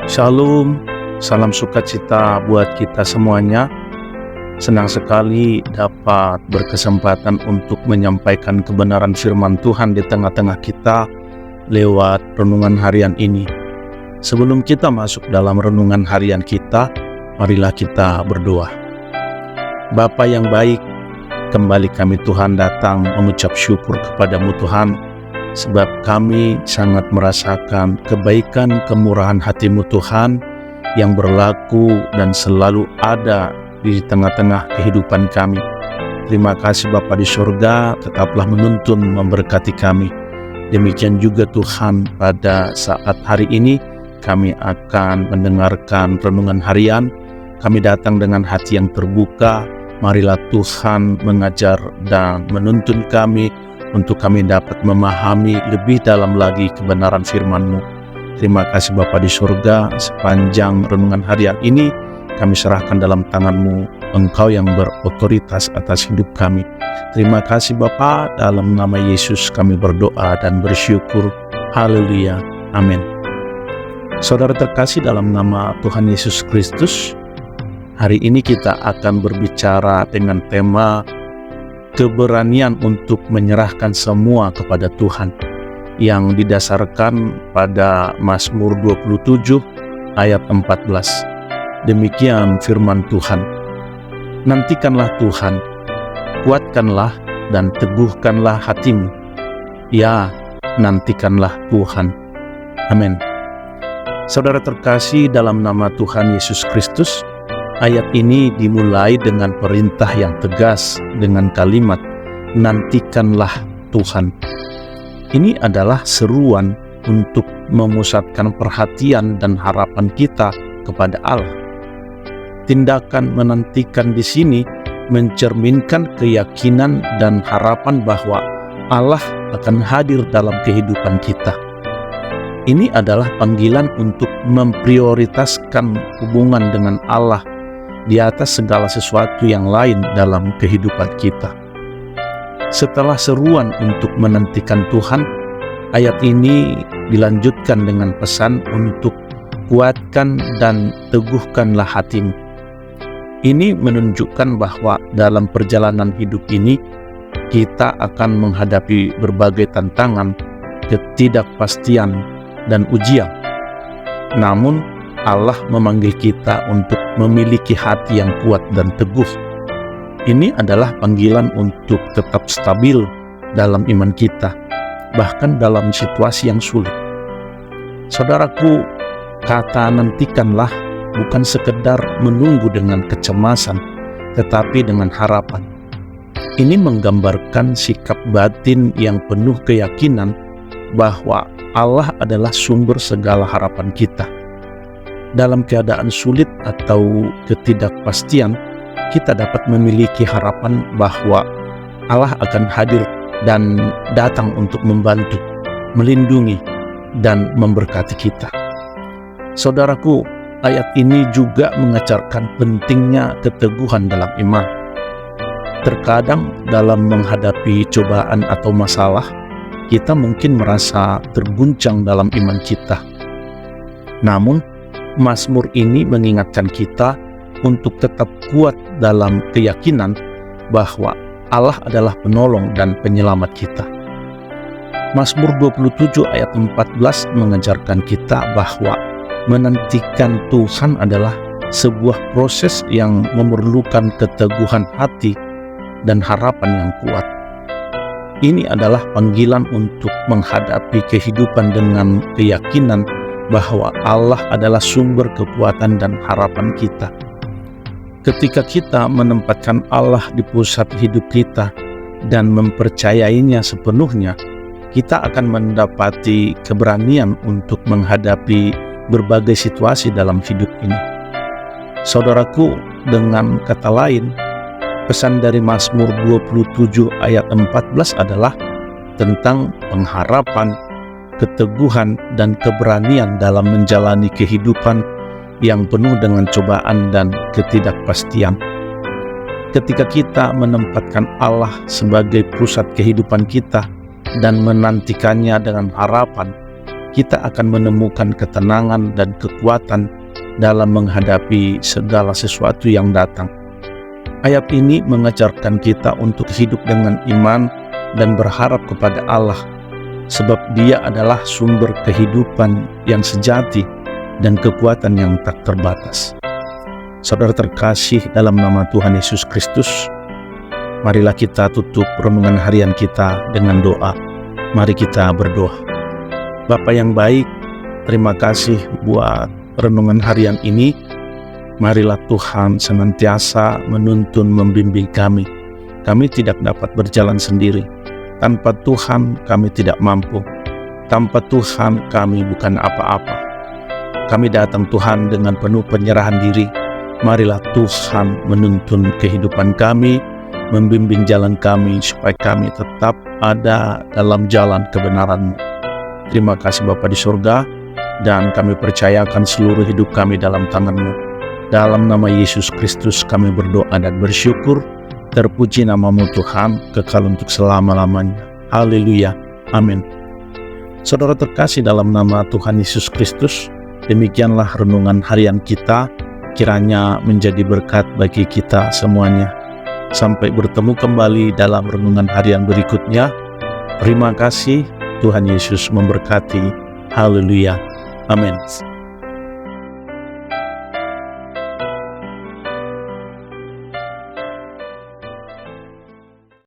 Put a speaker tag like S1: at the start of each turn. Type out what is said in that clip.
S1: Shalom, salam sukacita buat kita semuanya. Senang sekali dapat berkesempatan untuk menyampaikan kebenaran firman Tuhan di tengah-tengah kita lewat renungan harian ini. Sebelum kita masuk dalam renungan harian kita, marilah kita berdoa. Bapa yang baik, kembali kami Tuhan datang mengucap syukur kepadamu Tuhan, sebab kami sangat merasakan kebaikan kemurahan hati-Mu Tuhan yang berlaku dan selalu ada di tengah-tengah kehidupan kami. Terima kasih Bapa di surga, tetaplah menuntun memberkati kami. Demikian juga Tuhan, pada saat hari ini kami akan mendengarkan renungan harian. Kami datang dengan hati yang terbuka. Marilah Tuhan mengajar dan menuntun kami untuk kami dapat memahami lebih dalam lagi kebenaran firman-Mu. Terima kasih Bapa di surga, sepanjang renungan harian ini kami serahkan dalam tangan-Mu, Engkau yang berotoritas atas hidup kami. Terima kasih Bapa, dalam nama Yesus kami berdoa dan bersyukur. Haleluya, amin. Saudara terkasih dalam nama Tuhan Yesus Kristus, hari ini kita akan berbicara dengan tema keberanian untuk menyerahkan semua kepada Tuhan, yang didasarkan pada Mazmur 27 ayat 14. Demikian firman Tuhan. Nantikanlah Tuhan, kuatkanlah dan teguhkanlah hatimu. Ya, nantikanlah Tuhan. Amin. Saudara terkasih dalam nama Tuhan Yesus Kristus, ayat ini dimulai dengan perintah yang tegas dengan kalimat, nantikanlah Tuhan. Ini adalah seruan untuk memusatkan perhatian dan harapan kita kepada Allah. Tindakan menantikan di sini mencerminkan keyakinan dan harapan bahwa Allah akan hadir dalam kehidupan kita. Ini adalah panggilan untuk memprioritaskan hubungan dengan Allah di atas segala sesuatu yang lain dalam kehidupan kita. Setelah seruan untuk menantikan Tuhan, ayat ini dilanjutkan dengan pesan untuk kuatkan dan teguhkanlah hatimu. Ini menunjukkan bahwa dalam perjalanan hidup ini kita akan menghadapi berbagai tantangan, ketidakpastian, dan ujian. Namun Allah memanggil kita untuk memiliki hati yang kuat dan teguh. Ini adalah panggilan untuk tetap stabil dalam iman kita, bahkan dalam situasi yang sulit. Saudaraku, kata nantikanlah bukan sekedar menunggu dengan kecemasan, tetapi dengan harapan. Ini menggambarkan sikap batin yang penuh keyakinan bahwa Allah adalah sumber segala harapan kita. Dalam keadaan sulit atau ketidakpastian, kita dapat memiliki harapan bahwa Allah akan hadir dan datang untuk membantu, melindungi, dan memberkati kita. Saudaraku, ayat ini juga mengajarkan pentingnya keteguhan dalam iman. Terkadang dalam menghadapi cobaan atau masalah, kita mungkin merasa terguncang dalam iman kita. Namun, Mazmur ini mengingatkan kita untuk tetap kuat dalam keyakinan bahwa Allah adalah penolong dan penyelamat kita. Mazmur 27 ayat 14 mengajarkan kita bahwa menantikan Tuhan adalah sebuah proses yang memerlukan keteguhan hati dan harapan yang kuat. Ini adalah panggilan untuk menghadapi kehidupan dengan keyakinan bahwa Allah adalah sumber kekuatan dan harapan kita. Ketika kita menempatkan Allah di pusat hidup kita dan mempercayainya sepenuhnya, kita akan mendapati keberanian untuk menghadapi berbagai situasi dalam hidup ini. Saudaraku, dengan kata lain, pesan dari Mazmur 27 ayat 14 adalah tentang pengharapan, keteguhan, dan keberanian dalam menjalani kehidupan yang penuh dengan cobaan dan ketidakpastian. Ketika kita menempatkan Allah sebagai pusat kehidupan kita dan menantikannya dengan harapan, kita akan menemukan ketenangan dan kekuatan dalam menghadapi segala sesuatu yang datang. Ayat ini mengajarkan kita untuk hidup dengan iman dan berharap kepada Allah, sebab Dia adalah sumber kehidupan yang sejati dan kekuatan yang tak terbatas. Saudara terkasih dalam nama Tuhan Yesus Kristus, marilah kita tutup renungan harian kita dengan doa. Mari kita berdoa. Bapa yang baik, terima kasih buat renungan harian ini. Marilah Tuhan senantiasa menuntun membimbing kami. Kami tidak dapat berjalan sendiri. Tanpa Tuhan kami tidak mampu. Tanpa Tuhan kami bukan apa-apa. Kami datang Tuhan dengan penuh penyerahan diri. Marilah Tuhan menuntun kehidupan kami, membimbing jalan kami supaya kami tetap ada dalam jalan kebenaran-Mu. Terima kasih Bapa di surga, dan kami percayakan seluruh hidup kami dalam tangan-Mu. Dalam nama Yesus Kristus kami berdoa dan bersyukur. Terpuji nama-Mu Tuhan, kekal untuk selama-lamanya. Haleluya. Amin. Saudara terkasih dalam nama Tuhan Yesus Kristus, demikianlah renungan harian kita. Kiranya menjadi berkat bagi kita semuanya. Sampai bertemu kembali dalam renungan harian berikutnya. Terima kasih, Tuhan Yesus memberkati. Haleluya. Amin.